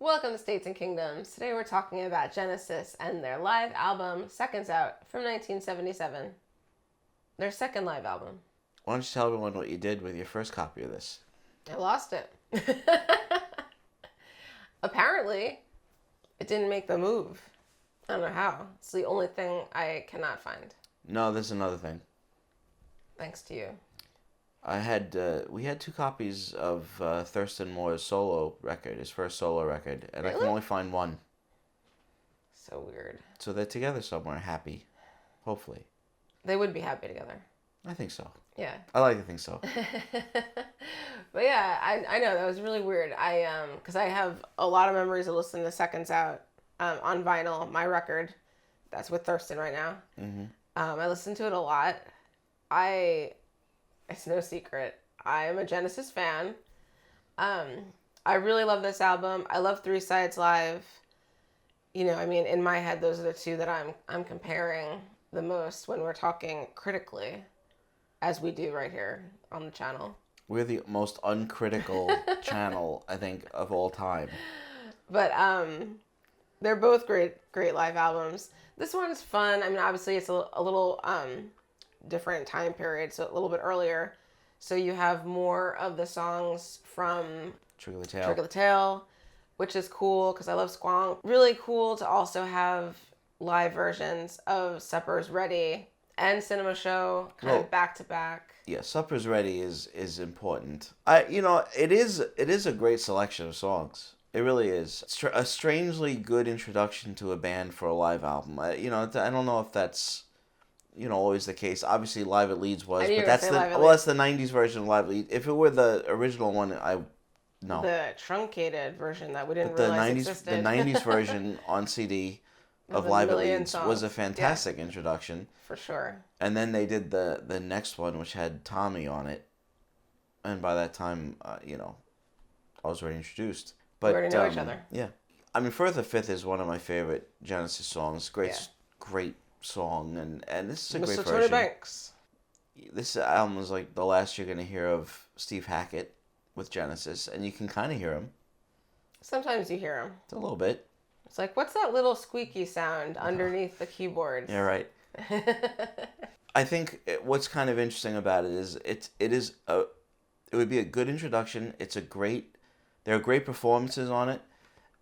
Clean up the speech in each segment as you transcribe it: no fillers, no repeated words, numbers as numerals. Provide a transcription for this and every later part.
Welcome to States and Kingdoms. Today we're talking about Genesis and their live album, Seconds Out, from 1977. Their second live album. Why don't you tell everyone what you did with your first copy of this? I lost it. Apparently, it didn't make the move. I don't know how. It's the only thing I cannot find. No, there's another thing. Thanks to you. We had two copies of Thurston Moore's solo record, his first solo record, and Really? I can only find one. So weird. So they're together somewhere, happy. Hopefully. They would be happy together. I think so. Yeah. I like to think so. But yeah, I know, that was really weird. Because I have a lot of memories of listening to Seconds Out on vinyl, my record. That's with Thurston right now. Mm-hmm. I listen to it a lot. It's no secret, I am a Genesis fan. I really love this album. I love Three Sides Live. You know, I mean, in my head, those are the two that I'm comparing the most when we're talking critically, as we do right here on the channel. We're the most uncritical channel, I think, of all time. But they're both great live albums. This one's fun. I mean, obviously, it's a little different time period, so a little bit earlier. So you have more of the songs from Trick of the Tail. Trick of the Tail, which is cool because I love Squonk. Really cool to also have live versions of Supper's Ready and Cinema Show kind of back to back. Yeah, Supper's Ready is important. It is a great selection of songs. It really is. A strangely good introduction to a band for a live album. I don't know if that's always the case. Obviously, Live at Leeds was, but that's the '90s version of Live at Leeds. If it were the original one, no. The truncated version that we didn't realize existed. The '90s version on CD of Live at Leeds was a fantastic introduction for sure. And then they did the next one, which had Tommy on it, and by that time, I was already introduced. But we already know each other. Yeah, I mean, Firth the Fifth is one of my favorite Genesis songs. Great song, and this is a great version. Tony Banks. This album is like the last you're gonna hear of Steve Hackett with Genesis, and you can kind of hear him. Sometimes you hear him. A little bit. It's like, what's that little squeaky sound underneath the keyboards? Yeah, right. I think what's kind of interesting about it is it would be a good introduction. There are great performances on it,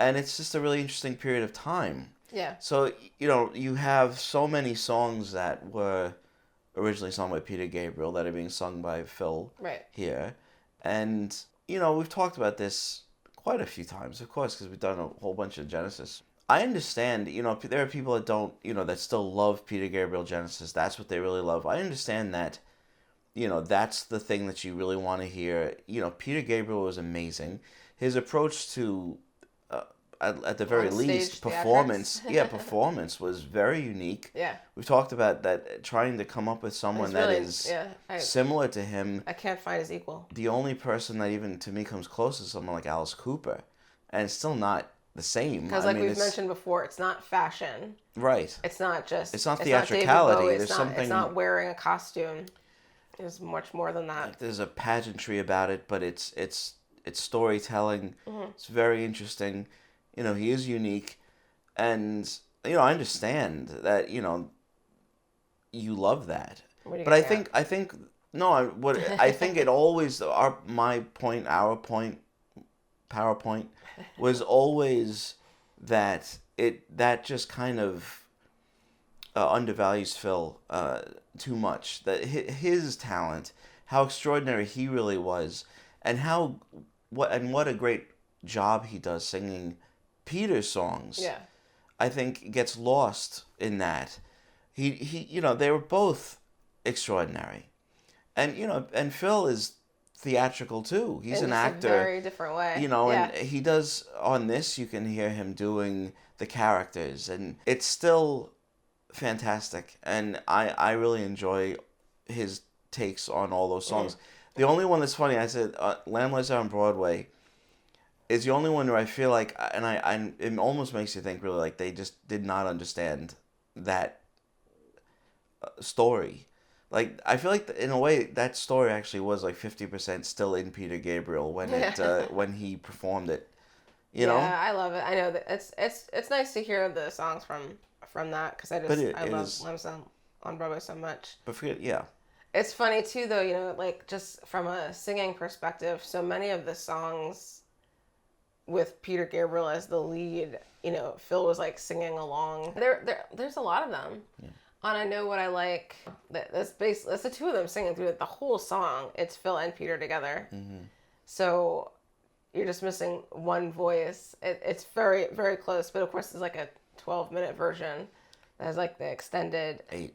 and it's just a really interesting period of time. Yeah. So, you have so many songs that were originally sung by Peter Gabriel that are being sung by Phil here. And, we've talked about this quite a few times, of course, because we've done a whole bunch of Genesis. I understand, there are people that don't, that still love Peter Gabriel Genesis. That's what they really love. I understand that, that's the thing that you really want to hear. Peter Gabriel was amazing. His approach to... At the very least, performance was very unique. Yeah. We've talked about that, trying to come up with someone that is similar to him. I can't find his equal. The only person that even to me comes close is someone like Alice Cooper, and it's still not the same. Because we've mentioned before, it's not fashion. Right. It's not theatricality. It's not wearing a costume. There's much more than that. There's a pageantry about it, but it's storytelling. Mm-hmm. It's very interesting. He is unique, and, I understand that, you love that. But I think it always, our PowerPoint was always that just kind of undervalues Phil too much. That his talent, how extraordinary he really was, and what a great job he does singing Peter's songs. Yeah. I think gets lost in that. He they were both extraordinary. And Phil is theatrical too. He's an actor. In a very different way. And he does, on this you can hear him doing the characters, and it's still fantastic, and I really enjoy his takes on all those songs. The only one that's funny, I said Lamb Lies Out on Broadway is the only one where I feel like, and it almost makes you think really like they just did not understand that story. Like, I feel like in a way that story actually was like 50% still in Peter Gabriel when when he performed it. You know? I love it. I know that it's nice to hear the songs from that, because I love Lamb on Broadway so much. But forget, yeah. It's funny too, though, you know, like just from a singing perspective, so many of the songs with Peter Gabriel as the lead, you know, Phil was like singing along. There's a lot of them. Yeah. On I Know What I Like, that's the two of them singing through the whole song. It's Phil and Peter together. Mm-hmm. So you're just missing one voice. It's very, very close, but of course it's like a 12-minute version that has like the extended 8.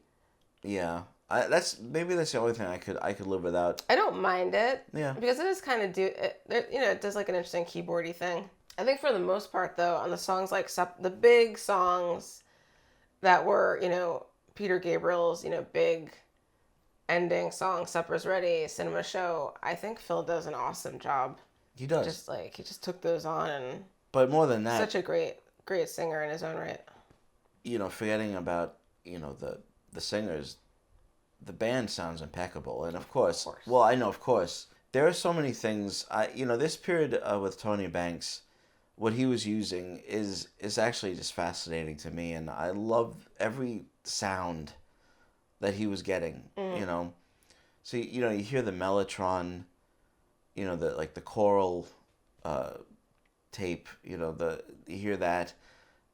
Yeah. That's the only thing I could live without. I don't mind it. Yeah. Because it is kind of it does like an interesting keyboardy thing. I think for the most part though, on the songs like the big songs that were, you know, Peter Gabriel's, you know, big ending song, Supper's Ready, Cinema Show, I think Phil does an awesome job. He does. He just took those on, and but more than that, such a great singer in his own right. You know, forgetting about, you know, the singers, the band sounds impeccable, and of course. Well, I know, of course, there are so many things. This period with Tony Banks, what he was using is actually just fascinating to me, and I love every sound that he was getting. You know, so you know, you hear the mellotron, you know, the choral tape, you know, you hear that,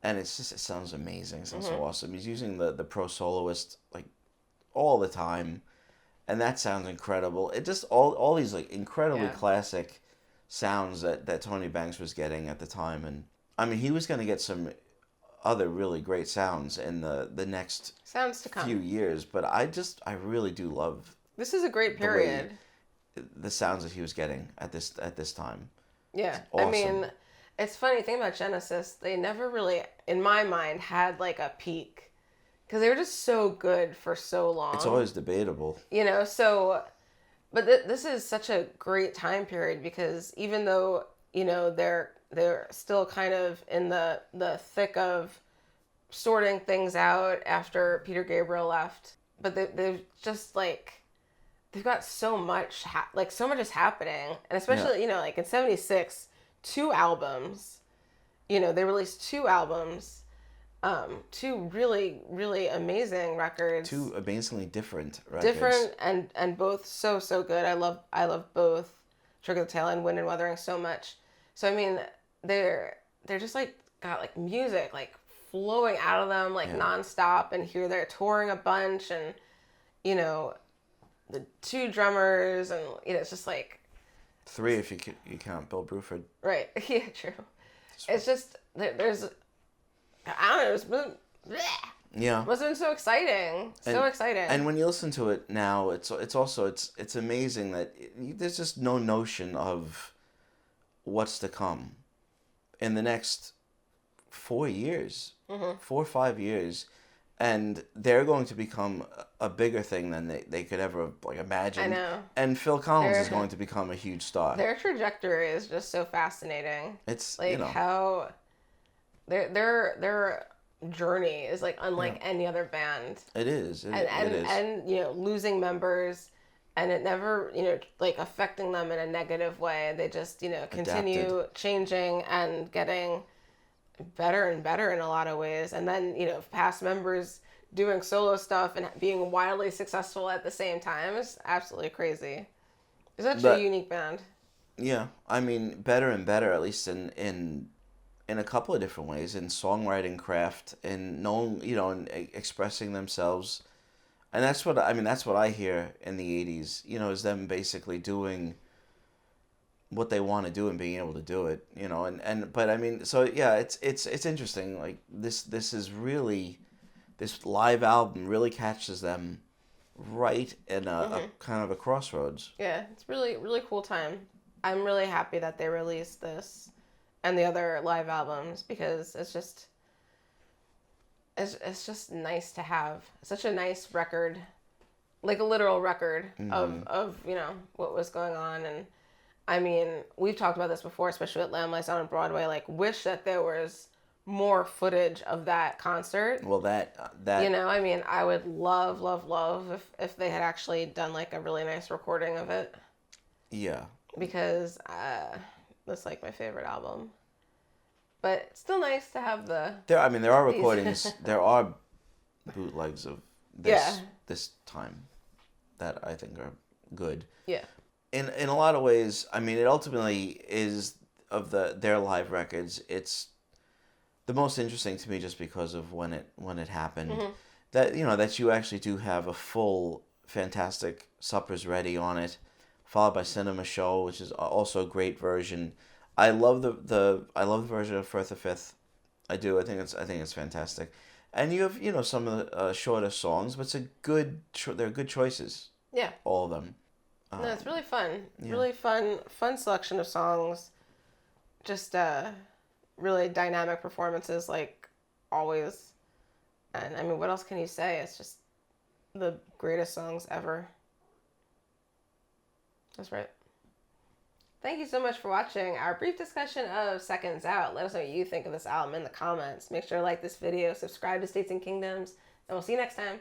and it sounds amazing. It sounds so awesome. He's using the pro soloist like all the time, and that sounds incredible. It just all these like incredibly classic sounds that Tony Banks was getting at the time, and I mean he was going to get some other really great sounds in the next sounds to come few years, but I really do love. This is a great period. The sounds that he was getting at this time. Yeah, awesome. I mean, it's funny thing about Genesis. They never really, in my mind, had like a peak, because they were just so good for so long. It's always debatable. You know, so, but this is such a great time period, because even though, you know, they're still kind of in the thick of sorting things out after Peter Gabriel left, but they've just like. They've got so much, so much is happening. And especially, you know, like in 76, 2 albums, you know, they released 2 albums, 2 really, really amazing records. 2 amazingly different records. Different and both so good. I love both Trick of the Tail and Wind Wuthering so much. So, I mean, they're just like, got like music, like flowing out of them, like nonstop. And here they're touring a bunch, and, you know, the 2 drummers, and you know, it's just like 3 if you count Bill Bruford. Right. Yeah, true. It's just there's I don't know. It's been, yeah. It must have been so exciting. So exciting. And when you listen to it now, it's also amazing that there's just no notion of what's to come in the next 4 years, 4 or 5 years. And they're going to become a bigger thing than they could ever like imagine. I know. And Phil Collins is going to become a huge star. Their trajectory is just so fascinating. It's like, you know, how their journey is like unlike any other band. It is. It is. And you know, losing members, and it never, you know, like affecting them in a negative way. They just, you know, continue changing and getting better and better in a lot of ways. And then, you know, past members doing solo stuff and being wildly successful at the same time is absolutely crazy. It's such a unique band. Yeah, I mean, better and better, at least in a couple of different ways, in songwriting craft, in knowing, you know, and expressing themselves. And that's what I hear in the 80s, you know, is them basically doing what they want to do and being able to do it, you know, but I mean, so yeah, it's interesting. Like this is really, this live album really catches them right in a kind of a crossroads. Yeah, it's really, really cool time. I'm really happy that they released this and the other live albums, because it's just nice to have such a nice record, like a literal record of you know, what was going on. And I mean, we've talked about this before, especially at Lamb Lies on Broadway. Like, wish that there was more footage of that concert. Well, that you know, I mean, I would love if they had actually done like a really nice recording of it. Yeah. Because that's like my favorite album. But it's still nice to have the... There are recordings, there are bootlegs of this time that I think are good. Yeah. In a lot of ways, I mean, it ultimately is, of their live records, it's the most interesting to me just because of when it happened. Mm-hmm. That, you know, that you actually do have a full Fantastic Suppers Ready on it, followed by Cinema Show, which is also a great version. I love the version of Firth the Fifth. I do. I think it's fantastic. And you have, you know, some of the shorter songs, but they're good choices. Yeah. All of them. No, it's really fun. Yeah. Really fun selection of songs. Just really dynamic performances, like always. And I mean, what else can you say? It's just the greatest songs ever. That's right. Thank you so much for watching our brief discussion of Seconds Out. Let us know what you think of this album in the comments. Make sure to like this video, subscribe to States and Kingdoms, and we'll see you next time.